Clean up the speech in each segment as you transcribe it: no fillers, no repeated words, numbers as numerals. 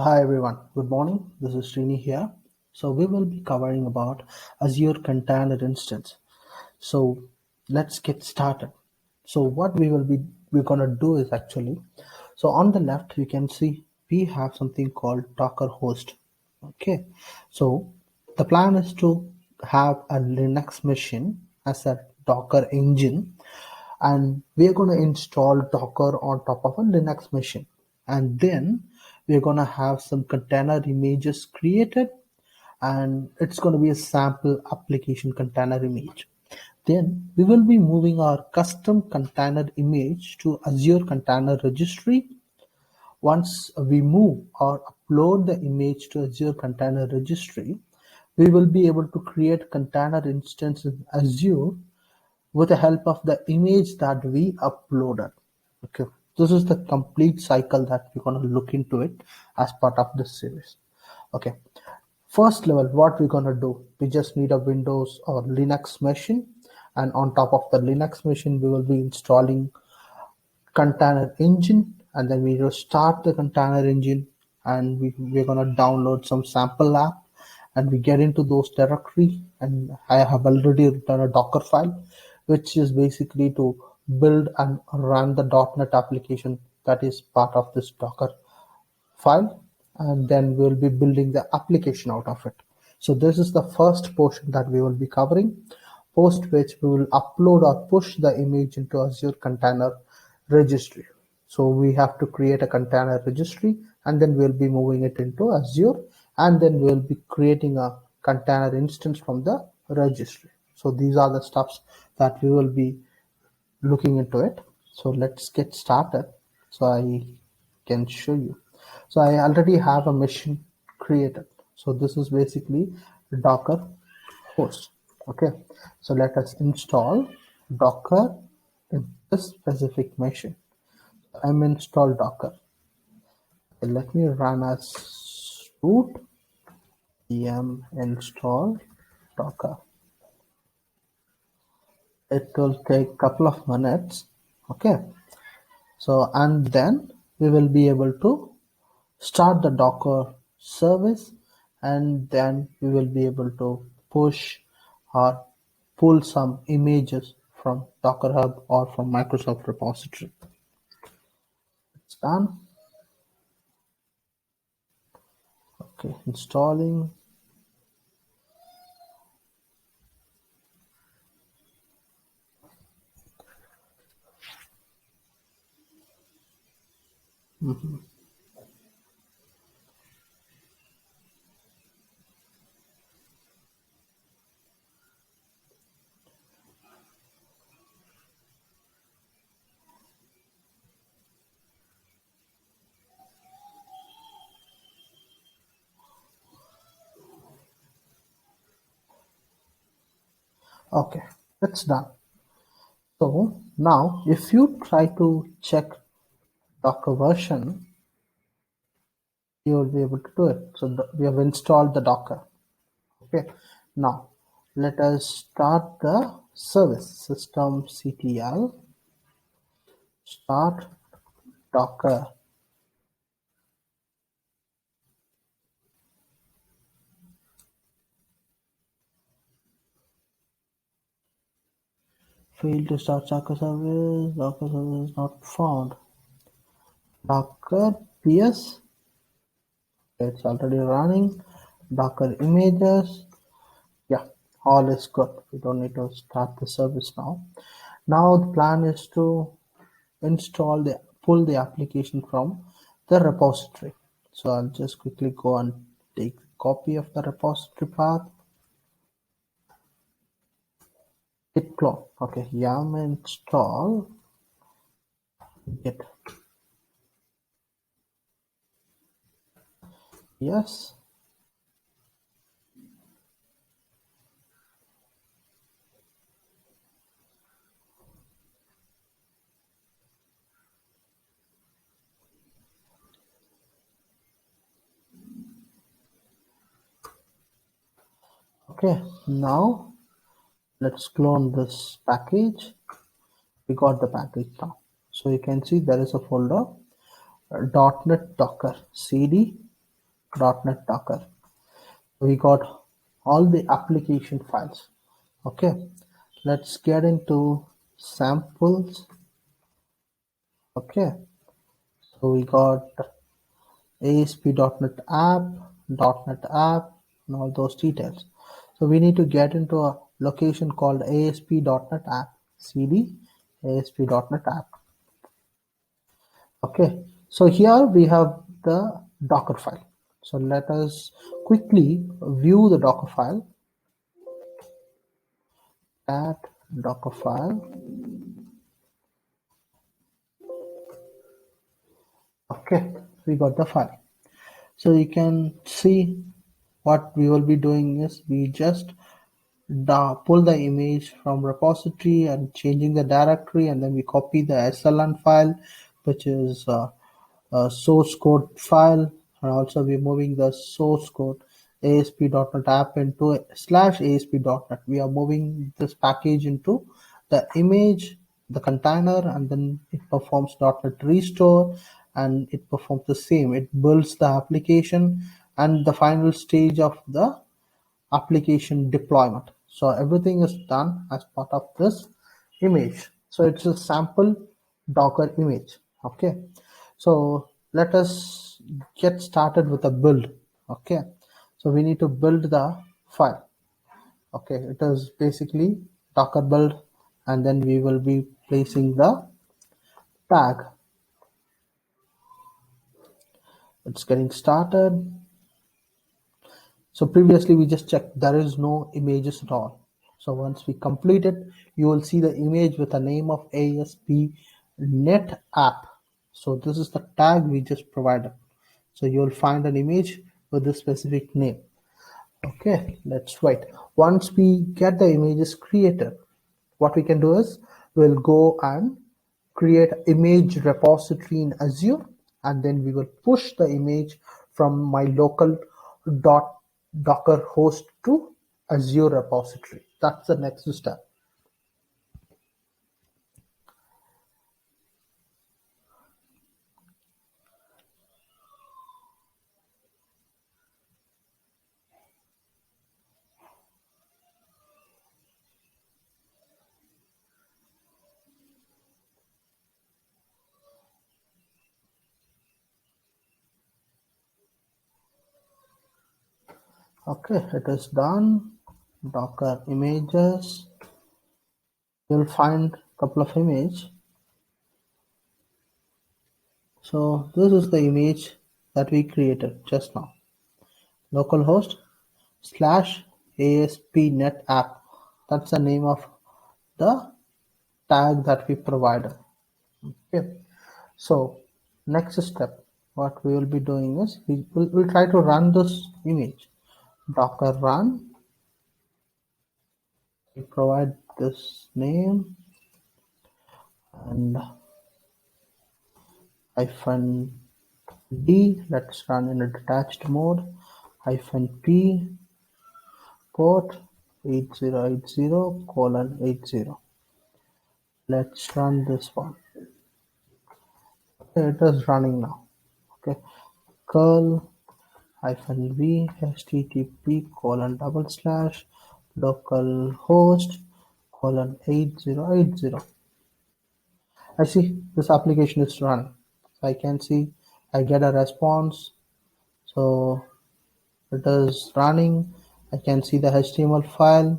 Hi everyone, good morning. This is Srini here. So we will be covering about Azure Container Instance. So let's get started. So what we're gonna do is actually, so on the left you can see we have something called Docker host. Okay, so the plan is to have a Linux machine as a Docker engine, and we're going to install Docker on top of a Linux machine, and then we're going to have some container images created, and it's going to be a sample application container image. Then we will be moving our custom container image to Azure Container Registry. Once we move or upload the image to Azure Container Registry, we will be able to create container instance in Azure with the help of the image that we uploaded. Okay, this is the complete cycle that we're going to look into it as part of this series. Okay, first level, what we're going to do, we just need a Windows or Linux machine, and on top of the Linux machine we will be installing container engine, and then we will start the container engine, and we're going to download some sample app, and we get into those directory, and I have already written a Docker file which is basically to build and run the .NET application that is part of this Docker file, and then we'll be building the application out of it. So this is the first portion that we will be covering, post which we will upload or push the image into Azure Container Registry. So we have to create a container registry, and then we'll be moving it into Azure, and then we'll be creating a container instance from the registry. So these are the steps that we will be looking into it. So let's get started so I can show you. So I already have a machine created. So this is basically Docker host. Okay, so let us install Docker in this specific machine. I'm install Docker. Okay, let me run as root pm install Docker. It will take a couple of minutes. Okay, so and then we will be able to start the Docker service, and then we will be able to push or pull some images from Docker Hub or from Microsoft repository. It's done. Okay, installing. Okay, it's done. So now if you try to check Docker version, you will be able to do it. So we have installed the Docker. Okay, now let us start the service. Systemctl start Docker. Failed to start Docker service not found. Docker PS, it's already running. Docker images, yeah, all is good. We don't need to start the service now. Now the plan is to pull the application from the repository. So I'll just quickly go and take a copy of the repository path. Git clone. Okay, yum install git. Yes. Okay, now let's clone this package. We got the package now. So you can see there is a folder .NET Docker CD. .NET Docker. We got all the application files. Okay, let's get into samples. Okay, so we got ASP.NET App, .NET App, and all those details. So we need to get into a location called ASP.NET App, cd ASP.NET App. Okay, so here we have the Docker file. So let us quickly view the Docker file. Add Docker file. Okay, we got the file. So you can see what we will be doing is we just pull the image from repository and changing the directory, and then we copy the SLN file, which is a source code file, and also we're moving the source code ASP.NET App into /ASP.NET. We are moving this package into the image, the container, and then it performs .NET Restore, and it performs the same. It builds the application and the final stage of the application deployment. So everything is done as part of this image. So it's a sample Docker image. Okay. So let us get started with a build. Okay. So we need to build the file. Okay. It is basically Docker build, and then we will be placing the tag. It's getting started. So previously we just checked there is no images at all. So once we complete it, you will see the image with the name of ASP.NET App. So this is the tag we just provided. So you'll find an image with this specific name. Okay, let's wait. Once we get the images created, what we can do is we'll go and create image repository in Azure, and then we will push the image from my local Docker host to Azure repository. That's the next step. Okay, it is done. Docker images. You'll find a couple of images. So this is the image that we created just now. Localhost /ASP.NET App. That's the name of the tag that we provided. Okay. So next step, what we will be doing is we'll try to run this image. Docker run. We provide this name and -d. Let's run in a detached mode. -p port 8080:80. Let's run this one. Okay, it is running now. Okay, curl -v http://localhost:8080. I see this application is running. So I can see I get a response. So it is running. I can see the HTML file.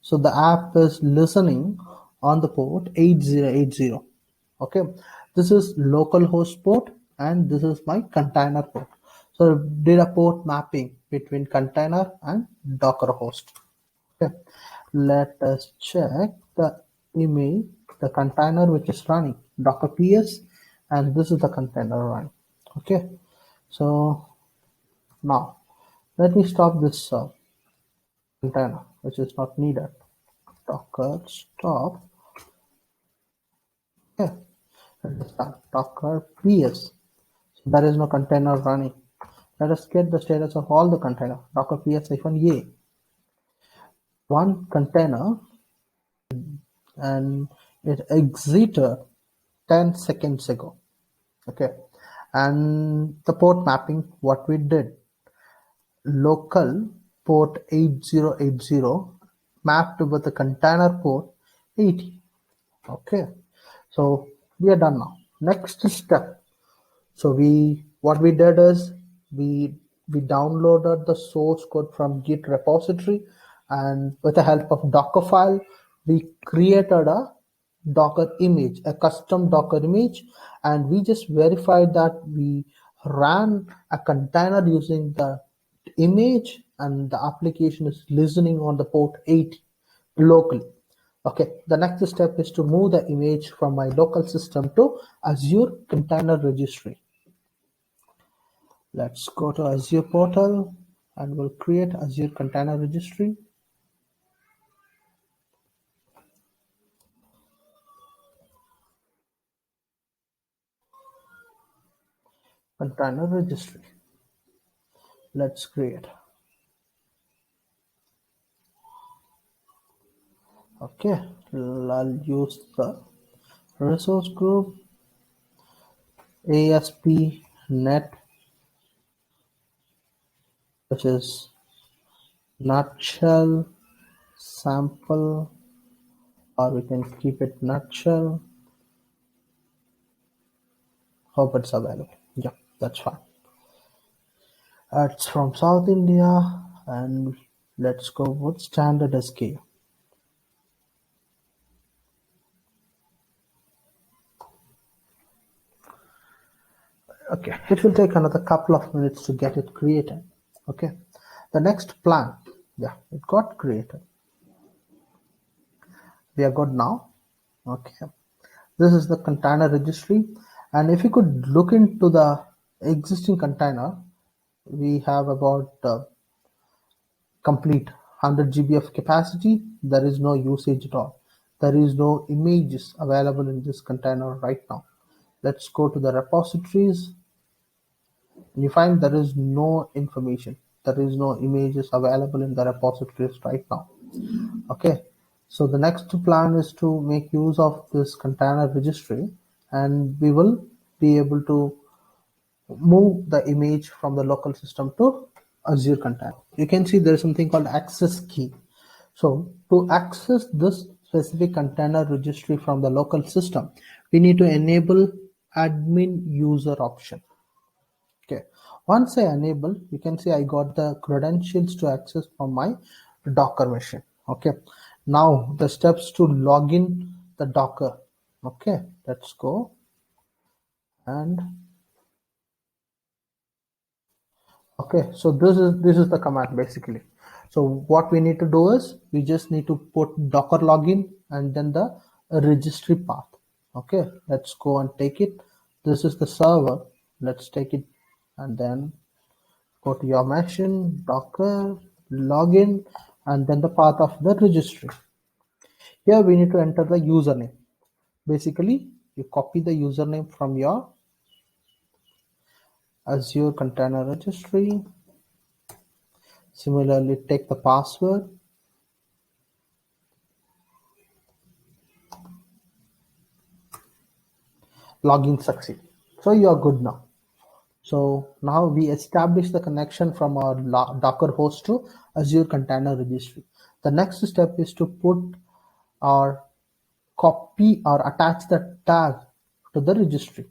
So the app is listening on the port 8080. Okay, this is localhost port and this is my container port. So did a port mapping between container and Docker host. Okay, let us check the image, the container which is running Docker PS, and this is the container running. Okay, so now let me stop this container which is not needed. Docker stop. Okay, let us start Docker PS. So there is no container running. Let us get the status of all the container. Docker PS-a. One container and it exited 10 seconds ago. Okay, and the port mapping, what we did, local port 8080 mapped with the container port 80. Okay, so we are done now. Next step. So what we did is we downloaded the source code from Git repository, and with the help of Dockerfile, we created a Docker image, a custom Docker image, and we just verified that we ran a container using the image, and the application is listening on the port 80 locally. Okay, the next step is to move the image from my local system to Azure Container Registry. Let's go to Azure portal and we'll create Azure Container Registry. Container Registry. Let's create. Okay, I'll use the resource group ASP.NET, which is nutshell sample, or we can keep it nutshell. Hope it's available. Yeah, that's fine. It's from South India, and let's go with standard SKU. Okay, it will take another couple of minutes to get it created. Okay, the next plan, yeah, it got created. We are good now. Okay, this is the container registry, and if you could look into the existing container, we have about complete 100 GB of capacity. There is no usage at all. There is no images available in this container right now. Let's go to the repositories. You find there is no information. There is no images available in the repositories right now. Okay, so the next plan is to make use of this container registry, and we will be able to move the image from the local system to Azure container. You can see there is something called access key. So to access this specific container registry from the local system, we need to enable admin user option. Okay, once I enable, you can see I got the credentials to access from my Docker machine. Okay, now the steps to log in the Docker. Okay, let's go, and okay, so this is the command basically. So what we need to do is we just need to put Docker login and then the registry path. Okay, let's go and take it. This is the server. Let's take it and then go to your machine, Docker, login, and then the path of the registry. Here we need to enter the username. Basically, you copy the username from your Azure Container Registry. Similarly, take the password. Login succeed. So you are good now. So now we establish the connection from our Docker host to Azure Container Registry. The next step is to put or copy or attach the tag to the registry.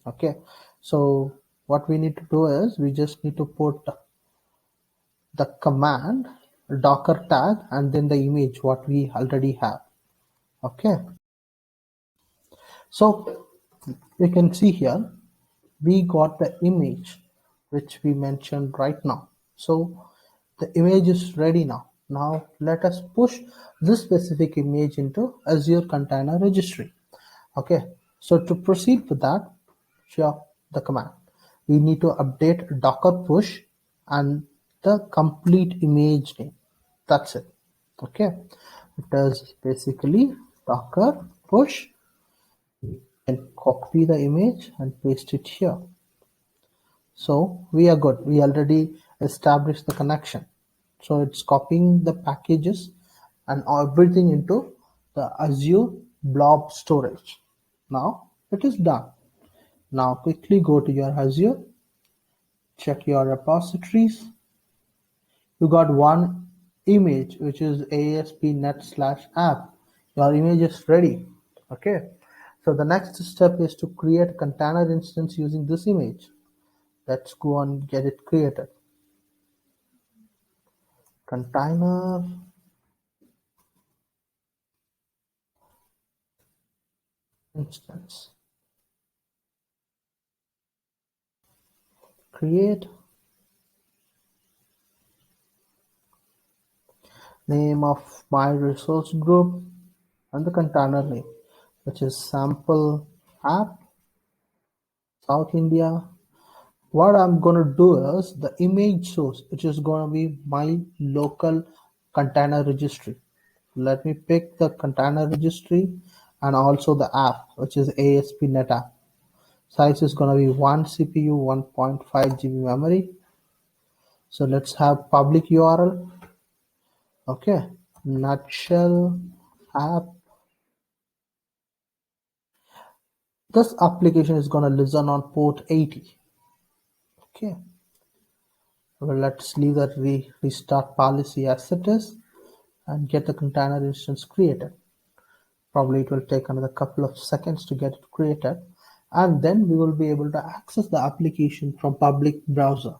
Okay, so what we need to do is we just need to put the command docker tag and then the image what we already have. Okay, so you can see here we got the image which we mentioned right now. So the image is ready now. Now let us push this specific image into Azure Container Registry. Okay, so to proceed with that, share the command. We need to update docker push and the complete image name. That's it. Okay, it is basically docker push, and copy the image and paste it here. So we are good. We already established the connection. So it's copying the packages and everything into the Azure blob storage. Now it is done. Now quickly go to your Azure, check your repositories. you got one image which is ASP.NET/app. Your image is ready. Okay. So the next step is to create a container instance using this image. Let's go and get it created. Container instance. Create. Name of my resource group and the container name, which is sample app South India. What I'm gonna do is the image source, which is gonna be my local container registry. Let me pick the container registry and also the app, which is ASP.NET App. Size is gonna be 1 CPU, 1.5 GB memory. So let's have public URL. Okay, nutshell app. This application is gonna listen on port 80. Okay. Well, let's leave that restart policy as it is and get the container instance created. Probably it will take another couple of seconds to get it created, and then we will be able to access the application from public browser.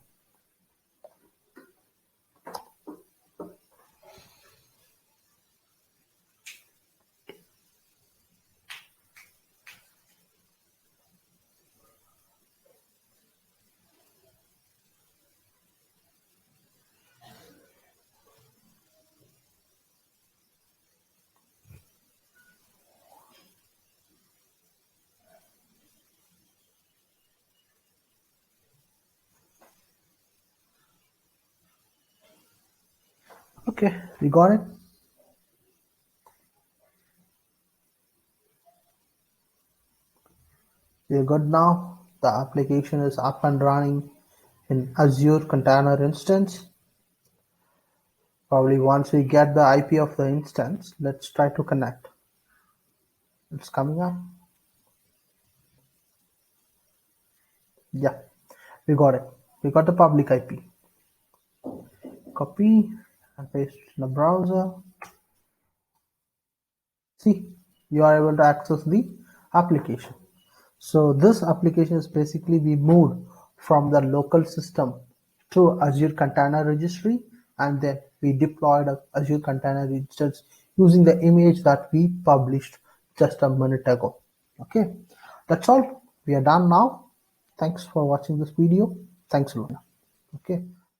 Okay, we got it. We're good now. The application is up and running in Azure Container Instance. Probably once we get the IP of the instance, let's try to connect. It's coming up. Yeah, we got it. We got the public IP. Copy and paste in the browser. See, you are able to access the application. So this application is basically we moved from the local system to Azure Container Registry, and then we deployed a Azure Container Instance using the image that we published just a minute ago. Okay, that's all. We are done now. Thanks for watching this video. Thanks a lot. Okay.